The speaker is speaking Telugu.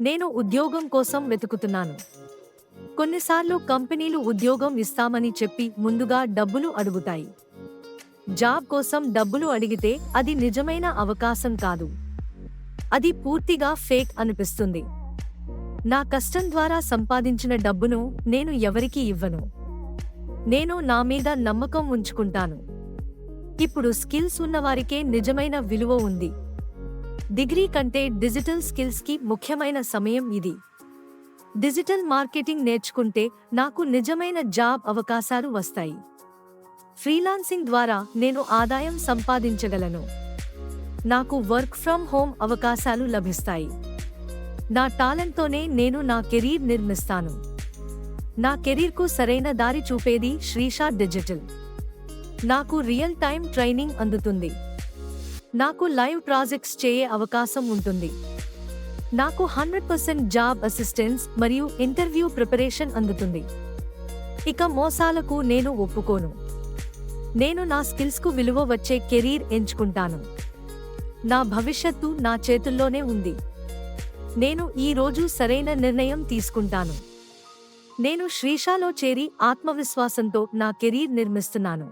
నేను ఉద్యోగం కోసం వెతుకుతున్నాను. కొన్నిసార్లు కంపెనీలు ఉద్యోగం ఇస్తామని చెప్పి ముందుగా డబ్బులు అడుగుతాయి. జాబ్ కోసం డబ్బులు అడిగితే అది నిజమైన అవకాశం కాదు. అది పూర్తిగా ఫేక్ అనిపిస్తుంది. నా కష్టం ద్వారా సంపాదించిన డబ్బును నేను ఎవరికీ ఇవ్వను. నేను నా మీద నమ్మకం ఉంచుకుంటాను. ఇప్పుడు స్కిల్స్ ఉన్నవారికే నిజమైన విలువ ఉంది. డిగ్రీ కంటే డిజిటల్ స్కిల్స్కి ముఖ్యమైన సమయం ఇది. డిజిటల్ మార్కెటింగ్ నేర్చుకుంటే నాకు నిజమైన జాబ్ అవకాశాలు వస్తాయి. ఫ్రీలాన్సింగ్ ద్వారా నేను ఆదాయం సంపాదించగలను. నాకు వర్క్ ఫ్రం హోమ్ అవకాశాలు లభిస్తాయి. నా టాలెంట్తోనే నేను నా కెరీర్ నిర్మిస్తాను. నా కెరీర్కు సరైన దారి చూపేది శ్రీషా డిజిటల్. నాకు రియల్ టైమ్ ట్రైనింగ్ అందుతుంది. నాకు లైవ్ ప్రాజెక్ట్స్ చేయే అవకాశం ఉంటుంది. నాకు 100% జాబ్ అసిస్టెన్స్ మరియు ఇంటర్వ్యూ ప్రిపరేషన్ అందుతుంది. ఇక మోసాలకు నేను ఒప్పుకోను. నేను నా స్కిల్స్కు విలువ వచ్చే కెరీర్ ఎంచుకుంటాను. నా భవిష్యత్తు నా చేతుల్లోనే ఉంది. నేను ఈ రోజు సరైన నిర్ణయం తీసుకుంటాను. నేను శ్రీషాలో చేరి ఆత్మవిశ్వాసంతో నా కెరీర్ నిర్మిస్తున్నాను.